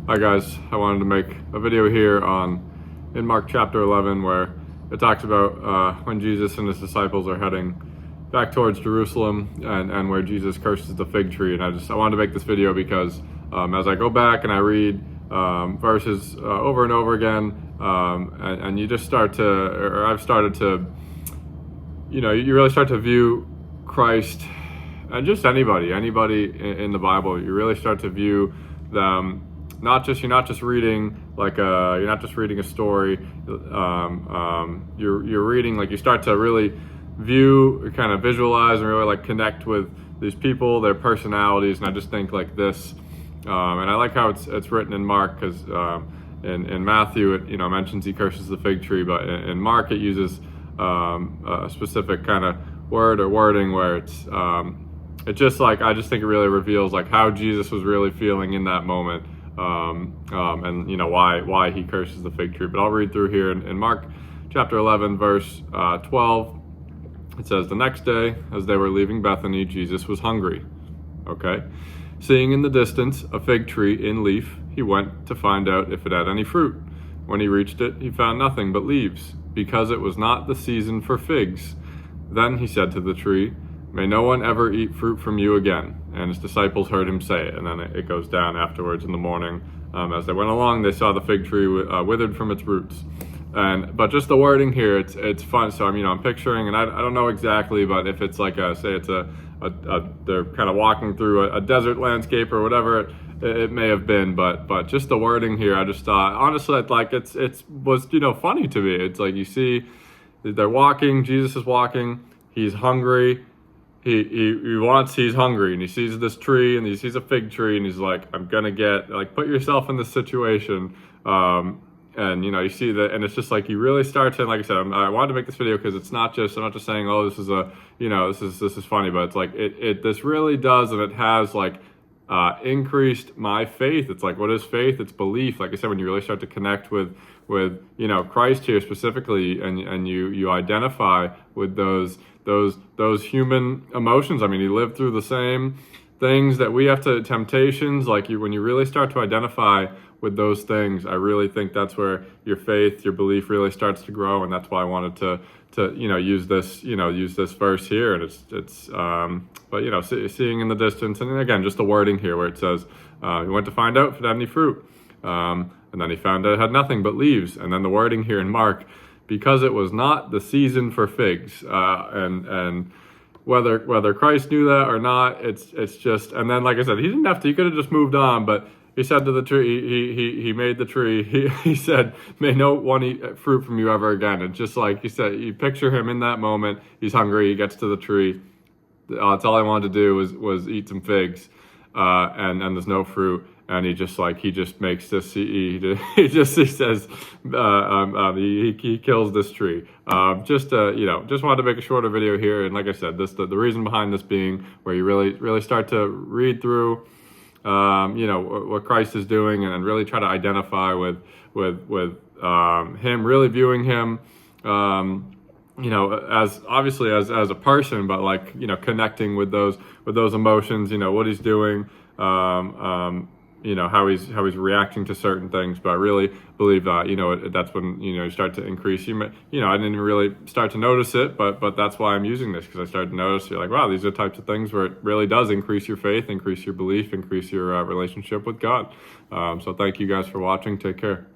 Hi guys, I wanted to make a video here in Mark chapter 11 where it talks about when Jesus and his disciples are heading back towards Jerusalem and where Jesus curses the fig tree. And I wanted to make this video because as I go back and I read verses over and over again, and you just start to, or I've started to, you really start to view Christ and just anybody in the Bible. You really start to view them. You're not just reading you're not just reading a story. You're reading, like, you start to really view, kind of visualize, and really like connect with these people, their personalities. And I just think like this, and I like how it's written in Mark, because in Matthew it mentions he curses the fig tree, but in Mark it uses a specific kind of word or wording where it's just like, I just think it really reveals like how Jesus was really feeling in that moment. And why he curses the fig tree. But I'll read through here in Mark chapter 11 verse 12. It says, "The next day as they were leaving Bethany, Jesus was hungry. Okay. Seeing in the distance a fig tree in leaf, he went to find out if it had any fruit. When he reached it, he found nothing but leaves, because it was not the season for figs. Then he said to the tree, 'May no one ever eat fruit from you again.' And his disciples heard him say it." And then it goes down afterwards in the morning. As they went along, they saw the fig tree withered from its roots. But just the wording here, it's fun. So I'm picturing, and I don't know exactly, but if it's like they're kind of walking through a desert landscape or whatever it may have been. But just the wording here, I just thought, honestly, like it was funny to me. It's like, you see, they're walking. Jesus is walking. He's hungry. He's hungry, and he sees this tree, and he sees a fig tree, and he's like, I'm gonna get, like, put yourself in this situation. And you see that, and it's just like, you really start to, like I said, I wanted to make this video because I'm not just saying, oh, this is this is funny, but it's like, this really does, and it has like increased my faith. It's like, what is faith? It's belief. Like I said, when you really start to connect with Christ here specifically, and you identify with those human emotions. I mean, he lived through the same things that we have to, temptations. Like, when you really start to identify with those things, I really think that's where your faith, your belief really starts to grow. And that's why I wanted to use this verse here. And but seeing in the distance, and again, just the wording here where it says, he went to find out if it had any fruit. And then he found out it had nothing but leaves. And then the wording here in Mark, because it was not the season for figs. And whether Christ knew that or not, it's just, and then, like I said, he didn't have to, he could have just moved on, but he said to the tree, he made the tree, he said, "May no one eat fruit from you ever again." And just like he said, you picture him in that moment, he's hungry, he gets to the tree. That's all I wanted to do was eat some figs, and there's no fruit. And he just makes this, he says, he kills this tree. Just wanted to make a shorter video here. And like I said, the reason behind this being where you really start to read through, what Christ is doing, and really try to identify with him, really viewing him, as obviously as a person, but like, connecting with those emotions, what he's doing, how he's reacting to certain things. But I really believe that, that's when, you start to increase, I didn't really start to notice it, but that's why I'm using this, because I started to notice, you're like, wow, these are the types of things where it really does increase your faith, increase your belief, increase your relationship with God. So thank you guys for watching. Take care.